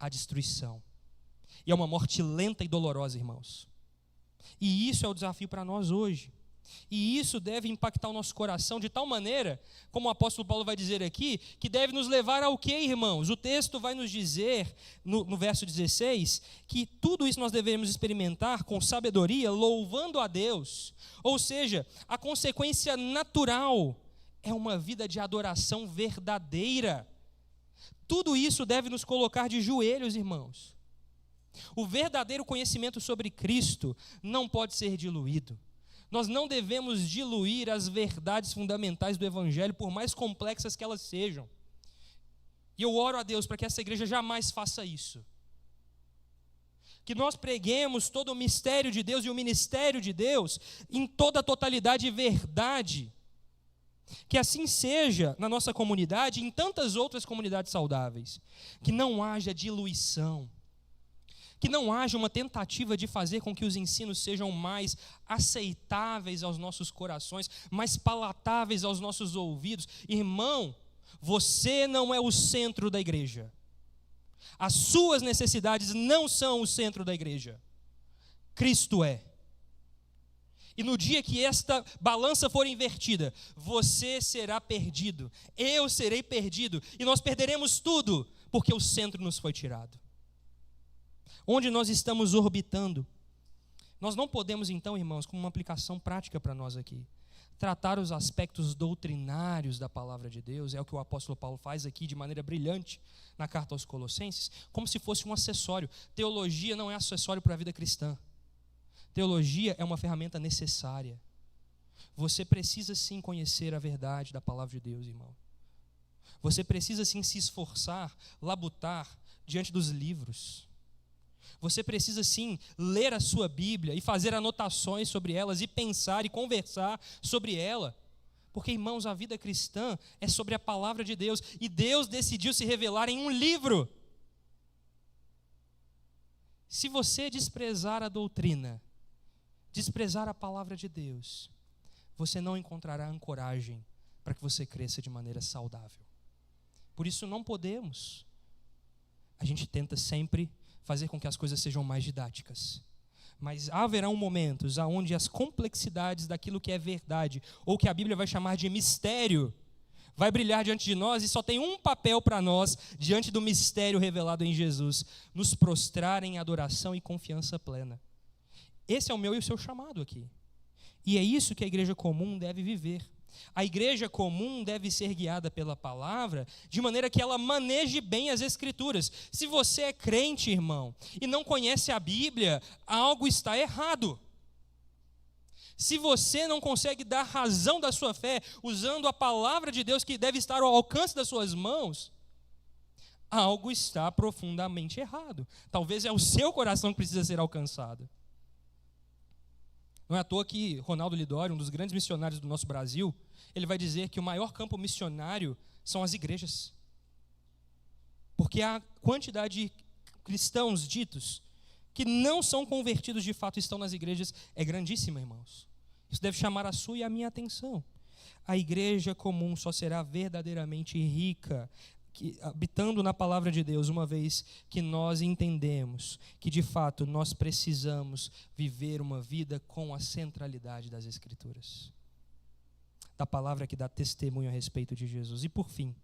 há destruição. E é uma morte lenta e dolorosa, irmãos. E isso é o desafio para nós hoje. E isso deve impactar o nosso coração de tal maneira, como o apóstolo Paulo vai dizer aqui, que deve nos levar ao quê, irmãos? O texto vai nos dizer, no verso 16, que tudo isso nós devemos experimentar com sabedoria, louvando a Deus. Ou seja, a consequência natural é uma vida de adoração verdadeira. Tudo isso deve nos colocar de joelhos, irmãos. O verdadeiro conhecimento sobre Cristo não pode ser diluído. Nós não devemos diluir as verdades fundamentais do Evangelho, por mais complexas que elas sejam. E eu oro a Deus para que essa igreja jamais faça isso. Que nós preguemos todo o mistério de Deus e o ministério de Deus em toda a totalidade e verdade. Que assim seja na nossa comunidade e em tantas outras comunidades saudáveis. Que não haja diluição. Que não haja uma tentativa de fazer com que os ensinos sejam mais aceitáveis aos nossos corações, mais palatáveis aos nossos ouvidos. Irmão, você não é o centro da igreja. As suas necessidades não são o centro da igreja. Cristo é. E no dia que esta balança for invertida, você será perdido, eu serei perdido, e nós perderemos tudo, porque o centro nos foi tirado. Onde nós estamos orbitando? Nós não podemos então, irmãos, como uma aplicação prática para nós aqui, tratar os aspectos doutrinários da palavra de Deus, é o que o apóstolo Paulo faz aqui de maneira brilhante na carta aos Colossenses, como se fosse um acessório. Teologia não é acessório para a vida cristã. Teologia é uma ferramenta necessária. Você precisa sim conhecer a verdade da palavra de Deus, irmão. Você precisa sim se esforçar, labutar diante dos livros. Você precisa sim ler a sua Bíblia e fazer anotações sobre elas e pensar e conversar sobre ela. Porque, irmãos, a vida cristã é sobre a palavra de Deus. E Deus decidiu se revelar em um livro. Se você desprezar a doutrina, desprezar a palavra de Deus, você não encontrará ancoragem para que você cresça de maneira saudável. Por isso não podemos. A gente tenta sempre fazer com que as coisas sejam mais didáticas. Mas haverão momentos onde as complexidades daquilo que é verdade, ou que a Bíblia vai chamar de mistério, vai brilhar diante de nós e só tem um papel para nós, diante do mistério revelado em Jesus: nos prostrar em adoração e confiança plena. Esse é o meu e o seu chamado aqui. E é isso que a igreja comum deve viver. A igreja comum deve ser guiada pela palavra, de maneira que ela maneje bem as Escrituras. Se você é crente, irmão, e não conhece a Bíblia, algo está errado. Se você não consegue dar razão da sua fé, usando a palavra de Deus que deve estar ao alcance das suas mãos, algo está profundamente errado. Talvez é o seu coração que precisa ser alcançado. Não é à toa que Ronaldo Lidório, um dos grandes missionários do nosso Brasil, ele vai dizer que o maior campo missionário são as igrejas. Porque a quantidade de cristãos ditos que não são convertidos de fato estão nas igrejas é grandíssima, irmãos. Isso deve chamar a sua e a minha atenção. A igreja comum só será verdadeiramente rica habitando na palavra de Deus, uma vez que nós entendemos que de fato nós precisamos viver uma vida com a centralidade das Escrituras, da palavra que dá testemunho a respeito de Jesus. E por fim,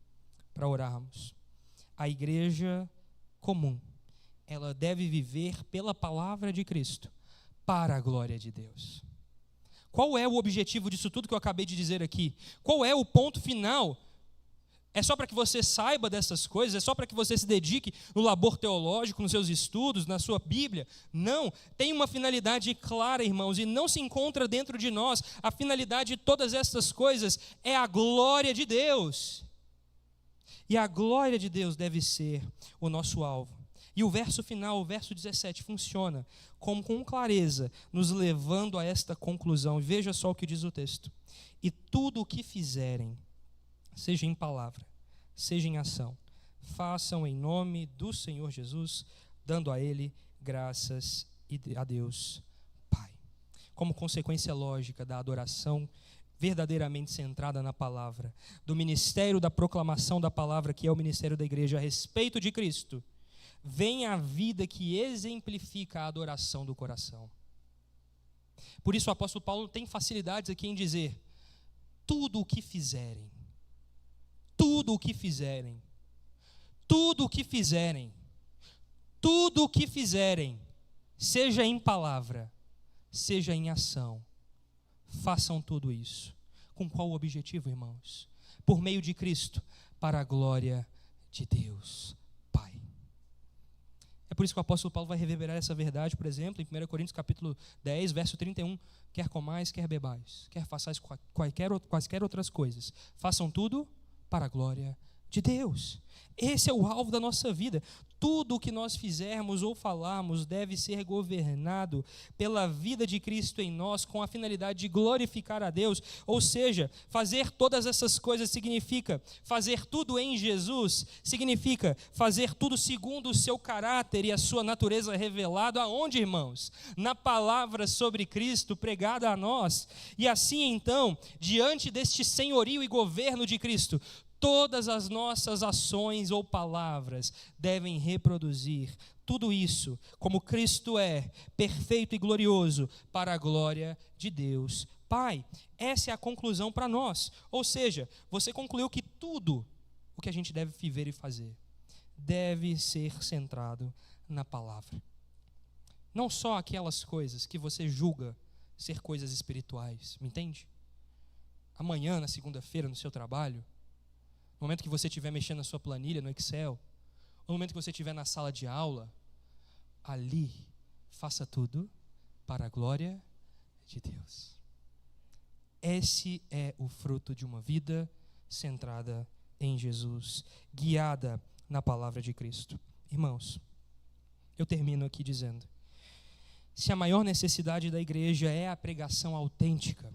para orarmos, a igreja comum, ela deve viver pela palavra de Cristo, para a glória de Deus. Qual é o objetivo disso tudo que eu acabei de dizer aqui? Qual é o ponto final? É só para que você saiba dessas coisas? É só para que você se dedique no labor teológico, nos seus estudos, na sua Bíblia? Não, tem uma finalidade clara, irmãos, e não se encontra dentro de nós. A finalidade de todas essas coisas é a glória de Deus. E a glória de Deus deve ser o nosso alvo. E o verso final, o verso 17, funciona como com clareza, nos levando a esta conclusão. Veja só o que diz o texto. E tudo o que fizerem, seja em palavra, seja em ação, façam em nome do Senhor Jesus, dando a Ele graças a Deus Pai. Como consequência lógica da adoração verdadeiramente centrada na palavra, do ministério da proclamação da palavra, que é o ministério da igreja a respeito de Cristo, vem a vida que exemplifica a adoração do coração. Por isso o apóstolo Paulo tem facilidades aqui em dizer: tudo o que fizerem, tudo o que fizerem, tudo o que fizerem, tudo o que fizerem, seja em palavra, seja em ação, façam tudo isso. Com qual objetivo, irmãos? Por meio de Cristo, para a glória de Deus Pai. É por isso que o apóstolo Paulo vai reverberar essa verdade, por exemplo, em 1 Coríntios capítulo 10, verso 31, quer comais, quer bebais, quer façais quaisquer outras coisas, façam tudo para a glória de Deus. Esse é o alvo da nossa vida. Tudo o que nós fizermos ou falarmos deve ser governado pela vida de Cristo em nós, com a finalidade de glorificar a Deus. Ou seja, fazer todas essas coisas significa fazer tudo em Jesus, significa fazer tudo segundo o seu caráter e a sua natureza revelado. Aonde, irmãos? Na palavra sobre Cristo pregada a nós. E assim então, diante deste senhorio e governo de Cristo, todas as nossas ações ou palavras devem reproduzir tudo isso, como Cristo é, perfeito e glorioso, para a glória de Deus Pai. Essa é a conclusão para nós. Ou seja, você concluiu que tudo o que a gente deve viver e fazer deve ser centrado na palavra. Não só aquelas coisas que você julga ser coisas espirituais, me entende? Amanhã, na segunda-feira, no seu trabalho, no momento que você estiver mexendo na sua planilha, no Excel, no momento que você estiver na sala de aula, ali, faça tudo para a glória de Deus. Esse é o fruto de uma vida centrada em Jesus, guiada na palavra de Cristo. Irmãos, Eu termino aqui dizendo: se a maior necessidade da igreja é a pregação autêntica,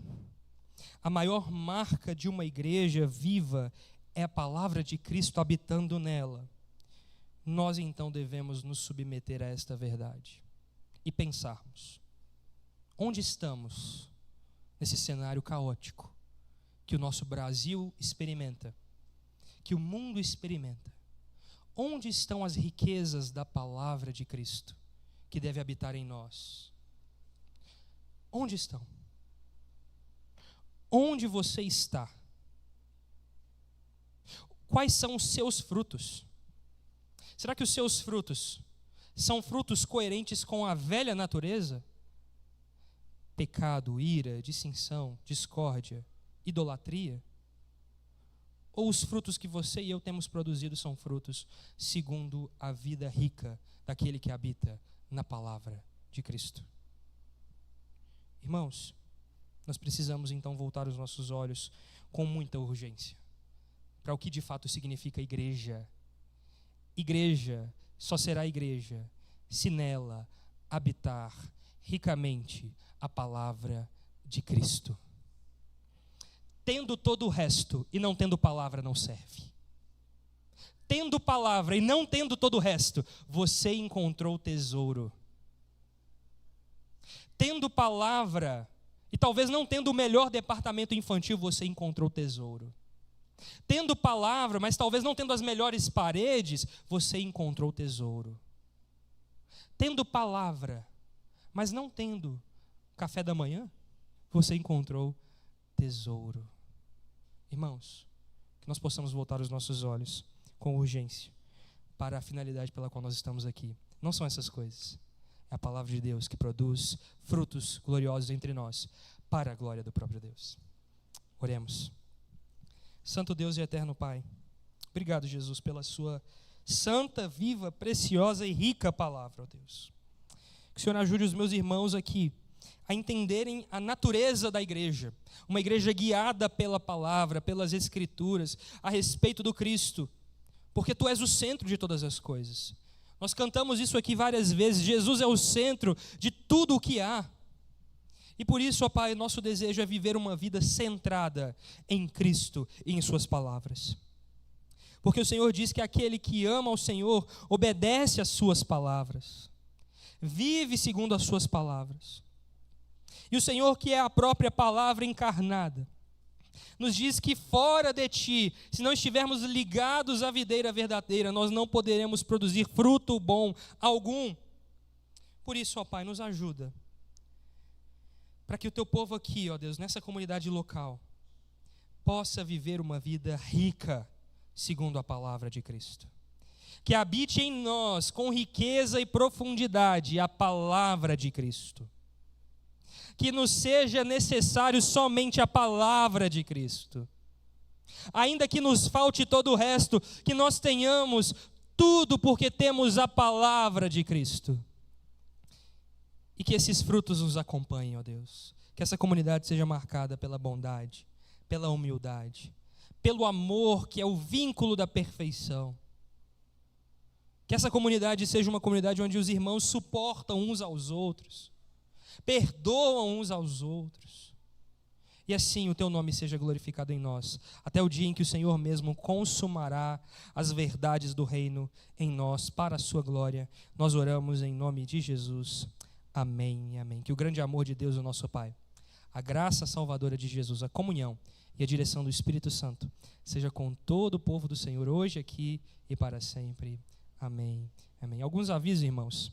a maior marca de uma igreja viva é a palavra de Cristo habitando nela, nós então devemos nos submeter a esta verdade e pensarmos: onde estamos nesse cenário caótico que o nosso Brasil experimenta, que o mundo experimenta? Onde estão as riquezas da palavra de Cristo que deve habitar em nós? Onde estão? Onde você está? Quais são os seus frutos? Será que os seus frutos são frutos coerentes com a velha natureza? Pecado, ira, dissensão, discórdia, idolatria? Ou os frutos que você e eu temos produzido são frutos segundo a vida rica daquele que habita na palavra de Cristo? Irmãos, nós precisamos então voltar os nossos olhos com muita urgência para o que de fato significa igreja. Igreja só será igreja se nela habitar ricamente a palavra de Cristo. Tendo todo o resto e não tendo palavra não serve. Tendo palavra e não tendo todo o resto, você encontrou tesouro. Tendo palavra e talvez não tendo o melhor departamento infantil, você encontrou tesouro. Tendo palavra, mas talvez não tendo as melhores paredes, você encontrou tesouro. Tendo palavra, mas não tendo café da manhã, você encontrou tesouro. Irmãos, que nós possamos voltar os nossos olhos com urgência para a finalidade pela qual nós estamos aqui. Não são essas coisas. É a palavra de Deus que produz frutos gloriosos entre nós, para a glória do próprio Deus. Oremos. Santo Deus e eterno Pai, obrigado, Jesus, pela sua santa, viva, preciosa e rica palavra, ó Deus. Que o Senhor ajude os meus irmãos aqui a entenderem a natureza da igreja, uma igreja guiada pela palavra, pelas escrituras, a respeito do Cristo, porque Tu és o centro de todas as coisas. Nós cantamos isso aqui várias vezes: Jesus é o centro de tudo o que há. E por isso, ó Pai, nosso desejo é viver uma vida centrada em Cristo e em Suas palavras. Porque o Senhor diz que aquele que ama ao Senhor obedece às Suas palavras, vive segundo as Suas palavras. E o Senhor, que é a própria palavra encarnada, nos diz que fora de Ti, se não estivermos ligados à videira verdadeira, nós não poderemos produzir fruto bom algum. Por isso, ó Pai, nos ajuda, para que o Teu povo aqui, ó Deus, nessa comunidade local, possa viver uma vida rica, segundo a palavra de Cristo. Que habite em nós, com riqueza e profundidade, a palavra de Cristo. Que nos seja necessário somente a palavra de Cristo. Ainda que nos falte todo o resto, que nós tenhamos tudo porque temos a palavra de Cristo. E que esses frutos nos acompanhem, ó Deus. Que essa comunidade seja marcada pela bondade, pela humildade, pelo amor, que é o vínculo da perfeição. Que essa comunidade seja uma comunidade onde os irmãos suportam uns aos outros, perdoam uns aos outros. E assim o Teu nome seja glorificado em nós, até o dia em que o Senhor mesmo consumará as verdades do reino em nós, para a Sua glória. Nós oramos em nome de Jesus. Amém, amém. Que o grande amor de Deus, o nosso Pai, a graça salvadora de Jesus, a comunhão e a direção do Espírito Santo seja com todo o povo do Senhor, hoje, aqui e para sempre. Amém, amém. Alguns avisos, irmãos.